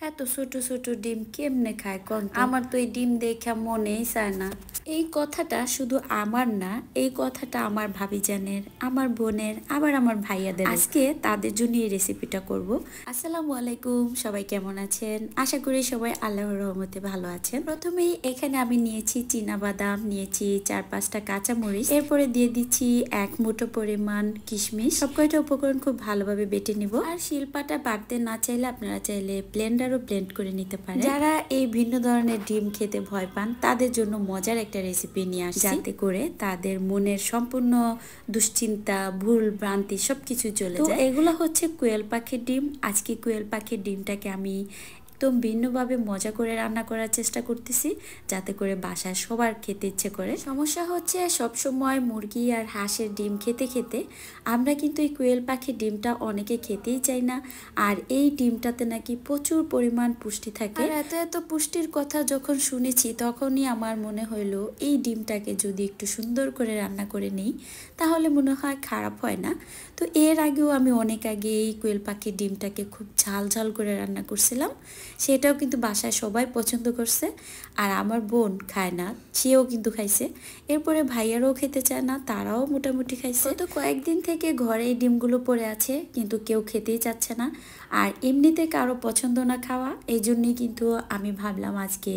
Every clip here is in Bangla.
এত ছোট ছোট ডিম কেমনে খায় কোন তো? আমার তো এই ডিম দেখা মনেই চায় না। এই কথাটা শুধু আমার না, এই কথাটা আমার ভাবিজানের, আমার বোনের, আবার আমার ভাইয়াদের। আজকে তাদের জন্য এই রেসিপিটা করব। আসসালামু আলাইকুম, সবাই কেমন আছেন? আশা করি সবাই আল্লাহর রহমতে ভালো আছেন। প্রথমেই এখানে আমি নিয়েছি বাদাম, নিয়েছি 4-5টা কাঁচামরিচ, এরপরে দিয়ে দিচ্ছি 1 মুঠো পরিমাণ কিশমিশ। সব কয়টা উপকরণ খুব ভালোভাবে বেটে নিব। আর শিলপাটা বাটতে না চাইলে আপনারা চাইলে ব্লেন্ডারও ব্লেন্ড করে নিতে পারেন। যারা এই ভিন্ন ধরনের ডিম খেতে ভয় পান তাদের জন্য মজার একটা রেসিপি নিয়ে আসছি, যাতে করে তাদের মনের সম্পূর্ণ দুশ্চিন্তা, ভুল ভ্রান্তি সবকিছু চলে যায়। এগুলো হচ্ছে কোয়েল পাখির ডিম। আজকে কোয়েল পাখির ডিমটাকে আমি একদম ভিন্নভাবে মজা করে রান্না করার চেষ্টা করতেছি, যাতে করে বাসায় সবার খেতে ইচ্ছে করে। সমস্যা হচ্ছে সবসময় মুরগি আর হাঁসের ডিম খেতে খেতে আমরা কিন্তু এই কোয়েল পাখির ডিমটা অনেকে খেতেই চাই না। আর এই ডিমটাতে নাকি প্রচুর পরিমাণ পুষ্টি থাকে। আর এত এত পুষ্টির কথা যখন শুনেছি তখনই আমার মনে হইলো এই ডিমটাকে যদি একটু সুন্দর করে রান্না করে নিই তাহলে মনে হয় খারাপ হয় না। তো এর আগেও আমি অনেক আগে এই কোয়েল পাখির ডিমটাকে খুব ঝাল ঝাল করে রান্না করছিলাম, সেটাও কিন্তু বাসায় সবাই পছন্দ করছে। আর আমার বোন খায় না, সেও কিন্তু খাইছে। এরপরে ভাইয়ারাও খেতে চায় না, তারাও মোটামুটি খাইছে। তো কয়েকদিন থেকে ঘরে এই ডিমগুলো পড়ে আছে, কিন্তু কেউ খেতেই চাচ্ছে না। আর এমনিতে কারো পছন্দ না খাওয়া, এই জন্যই কিন্তু আমি ভাবলাম আজকে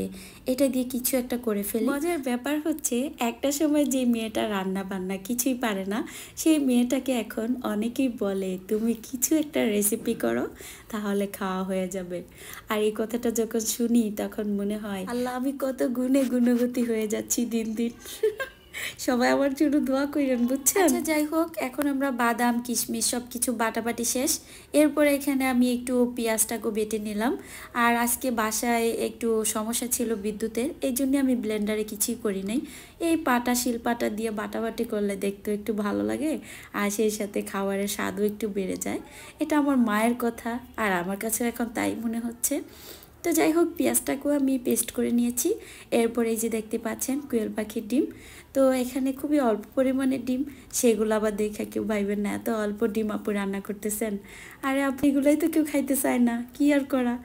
এটা দিয়ে কিছু একটা করে ফেলি। মজার ব্যাপার হচ্ছে একটা সময় যে মেয়েটা রান্না বান্না কিছুই পারে না, সেই মেয়েটাকে এখন অনেকেই বলে তুমি কিছু একটা রেসিপি করো তাহলে খাওয়া হয়ে যাবে। আর এই কথাটা যখন শুনি তখন মনে হয় আল্লাহ, আমি কত গুণে গুণবতী হয়ে যাচ্ছি দিন দিন। সবাই আমার জন্য দোয়া করেন, বুঝছেন? আচ্ছা, যাই হোক, এখন আমরা বাদাম কিশমিশ সব কিছু বাটাবাটি শেষ। এরপরে এখানে আমি একটু পেঁয়াজটাকে বেটে নিলাম। আর আজকে বাসায় একটু সমস্যা ছিল বিদ্যুতের, এই জন্য আমি ব্লেন্ডারে কিছুই করি নাই। এই শিলপাটা দিয়ে বাটাবাটি করলে দেখতে একটু ভালো লাগে, আর সেই সাথে খাবারের স্বাদও একটু বেড়ে যায়। এটা আমার মায়ের কথা, আর আমার কাছে এখন তাই মনে হচ্ছে। তো যাই হোক, পেঁয়াজটাকেও আমি পেস্ট করে নিয়েছি। এরপরে এই যে দেখতে পাচ্ছেন কোয়েল পাখির ডিম। তো এখানে খুবই অল্প পরিমাণের ডিম, সেগুলো আবার দেখে কেউ ভাইবেন না এত অল্প ডিম আপু রান্না করতেছেন। আরে আপনি এগুলোই তো কেউ খাইতে চায় না, কি আর করা।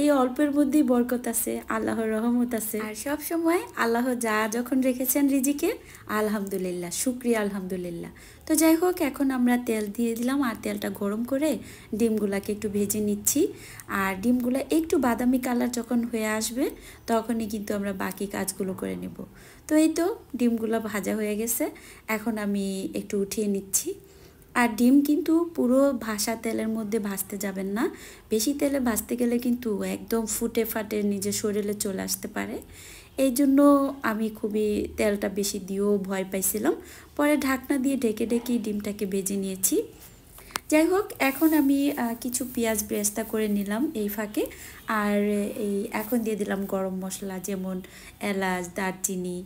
এই অল্পের মধ্যেই বরকত আছে, আল্লাহর রহমত আছে। আর সব সময় আল্লাহ যা যখন রেখেছেন রিজিকে, আলহামদুলিল্লাহ, শুক্রিয়া আলহামদুলিল্লাহ। তো যাই হোক, এখন আমরা তেল দিয়ে দিলাম, আর তেলটা গরম করে ডিমগুলাকে একটু ভেজে নিচ্ছি। আর ডিমগুলো একটু বাদামি কালার যখন হয়ে আসবে তখনই কিন্তু আমরা বাকি কাজগুলো করে নেব। তো এই তো ডিমগুলো ভাজা হয়ে গেছে, এখন আমি একটু উঠিয়ে নিচ্ছি। আর ডিম কিন্তু পুরো ভাসা তেলের মধ্যে ভাজতে যাবেন না, বেশি তেলে ভাজতে গেলে কিন্তু একদম ফুটে ফাটে নিজের শরীরে চলে আসতে পারে। এই জন্য আমি খুবই তেলটা বেশি দিয়েও ভয় পাইছিলাম, পরে ঢাকনা দিয়ে ঢেকে ঢেকে ডিমটাকে ভেজে নিয়েছি। যাই হোক, এখন আমি কিছু পেঁয়াজ ব্রেস্তা করে নিলাম এই ফাঁকে। আর এখন দিয়ে দিলাম গরম মশলা, যেমন এলাচ, দারচিনি,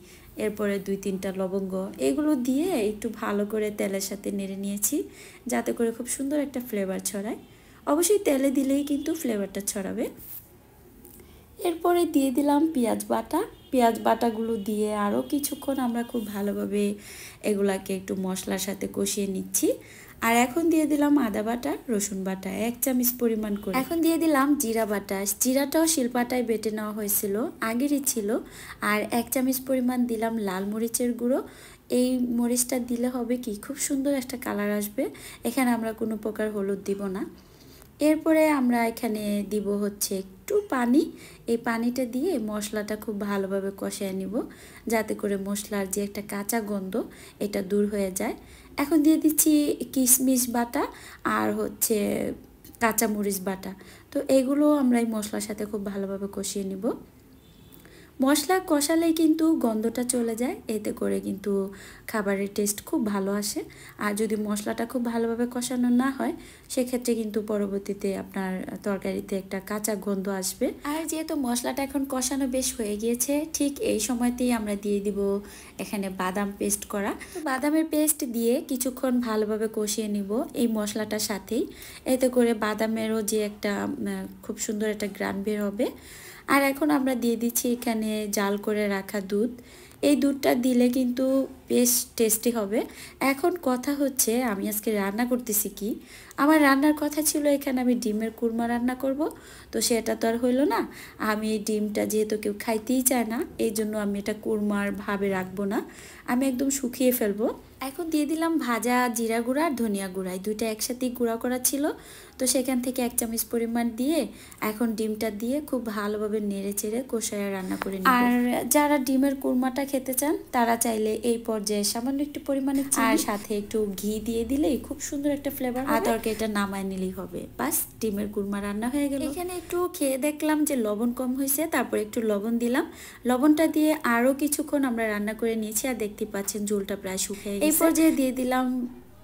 এরপরে 2-3টা লবঙ্গ, এগুলো দিয়ে একটু ভালো করে তেলের সাথে নেড়ে নিয়েছি, যাতে করে খুব সুন্দর একটা ফ্লেভার ছড়ায়। অবশ্যই তেলে দিলেই কিন্তু ফ্লেভারটা ছড়াবে। এরপরে দিয়ে দিলাম পেঁয়াজ বাটাগুলো দিয়ে আরও কিছুক্ষণ আমরা খুব ভালোভাবে এগুলাকে একটু মশলার সাথে কষিয়ে নিচ্ছি। আর এখন দিয়ে দিলাম আদা বাটা, রসুন বাটা 1 চামচ পরিমাণ করে। এখন দিয়ে দিলাম জিরা বাটা, জিরাটাও শিলপাটায় বেটে নেওয়া হয়েছিল, আগেরই ছিল। আর 1 চামচ পরিমাণ দিলাম লাল মরিচের গুঁড়ো। এই মরিচটা দিলে হবে কি, খুব সুন্দর একটা কালার আসবে। এখানে আমরা কোনো প্রকার হলুদ দিব না। এরপরে আমরা এখানে দিব হচ্ছে একটু পানি। এই পানিটা দিয়ে মশলাটা খুব ভালোভাবে কষিয়ে নিব, যাতে করে মশলার যে একটা কাঁচা গন্ধ এটা দূর হয়ে যায়। এখন দিয়ে দিচ্ছি কিশমিশ বাটা আর হচ্ছে কাঁচামরিচ বাটা। তো এগুলো আমরা এই মশলার সাথে খুব ভালোভাবে কষিয়ে নিব। মশলা কষালেই কিন্তু গন্ধটা চলে যায়, এতে করে কিন্তু খাবারের টেস্ট খুব ভালো আসে। আর যদি মশলাটা খুব ভালোভাবে কষানো না হয়, সেক্ষেত্রে কিন্তু পরবর্তীতে আপনার তরকারিতে একটা কাঁচা গন্ধ আসবে। আর যেহেতু মশলাটা এখন কষানো বেশ হয়ে গিয়েছে, ঠিক এই সময়তেই আমরা দিয়ে দিব এখানে বাদাম পেস্ট করা। তো বাদামের পেস্ট দিয়ে কিছুক্ষণ ভালোভাবে কষিয়ে নিব এই মশলাটার সাথেই, এতে করে বাদামেরও যে একটা খুব সুন্দর একটা গ্রান বের হবে। আর এখন আমরা দিয়ে দিচ্ছি এখানে জাল করে রাখা দুধ। এই দুধটা দিলে কিন্তু বেশ টেস্টি হবে। এখন কথা হচ্ছে আমি আজকে রান্না করতেছি কি, আমার রান্নার কথা ছিল এখানে আমি ডিমের কুরমা রান্না করব, তো সেটা তো আর হইলো না। আমি এই ডিমটা যেহেতু কেউ খাইতেই চায় না, এই জন্য আমি এটা কুরমার ভাবে রাখবো না, আমি একদম শুকিয়ে ফেলবো। এখন দিয়ে দিলাম ভাজা জিরা গুঁড়া আর ধনিয়া গুঁড়া, দুইটা একসাথেই গুঁড়া করা ছিল, তো সেখান থেকে 1 চামচ পরিমাণ দিয়ে এখন ডিমটা দিয়ে খুব ভালোভাবে নেড়ে চেড়ে কষায় রান্না করে নিব। আর যারা ডিমের কুরমাটা খেতে চান তারা চাইলে এই পর্যায়ে সামান্য একটু পরিমাণে আর সাথে একটু ঘি দিয়ে দিলেই খুব সুন্দর একটা ফ্লেভার হবে। আর তরকারিটা নামায় নিলেই হবে, বাস ডিমের কুরমা রান্না হয়ে গেল। এখানে একটু খেয়ে দেখলাম যে লবণ কম হয়েছে, তারপর একটু লবণ দিলাম। লবণটা দিয়ে আরো কিছুক্ষণ আমরা রান্না করে নিয়েছি, আর দেখতে পাচ্ছেন ঝোলটা প্রায় শুকিয়ে গেছে। এই পর্যায়ে দিয়ে দিলাম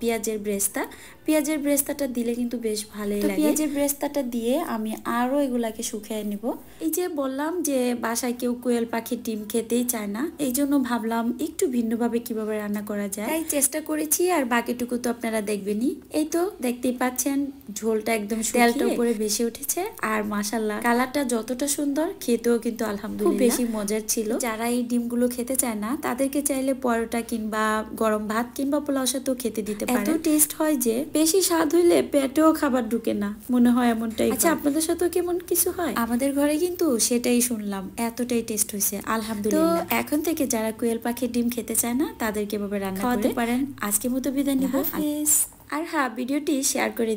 পেঁয়াজের ব্রেস্তা। পেঁয়াজের ব্রেস্তাটা দিলে কিন্তু বেশ ভালোই লাগে। পেঁয়াজের ব্রেস্তাটা দিয়ে আমি আরো এগুলাকে শুকিয়ে নিব। এই যে বললাম যে বাসায় কেউ কোয়েল পাখির ডিম খেতেই চায় না, এই জন্য ভাবলাম একটু ভিন্নভাবে কিভাবে রান্না করা যায়, তাই চেষ্টা করেছি। আর বাকিটুকু তো আপনারা দেখবেনই। এই তো দেখতেই পাচ্ছেন ঝোলটা একদম তেলটা উপরে ভেসে উঠেছে, আর মাশাআল্লাহ কালারটা যতটা সুন্দর, খেতেও কিন্তু আলহামদুলিল্লাহ খুব বেশি মজার ছিল। যারা এই ডিমগুলো খেতে চায় না তাদেরকে চাইলে পরোটা কিংবা গরম ভাত কিংবা পোলাওর সাথেও খেতে দিতে পারে। এত টেস্ট হয় যে বেশি স্বাদ হইলে পেটেও খাবার ঢুকে না, মনে হয় এমনটাই। আচ্ছা আপনাদের সাথেও কেমন কিছু হয়? আমাদের ঘরে কিন্তু সেটাই শুনলাম, এতটাই টেস্ট হয়েছে আলহামদুলিল্লাহ। তো এখন থেকে যারা কোয়েল পাখির ডিম খেতে চায় না তাদেরকে এভাবে রান্না করতে পারেন। আজকের মতো বিদায় নিব, আর হ্যাঁ ভিডিওটি শেয়ার করে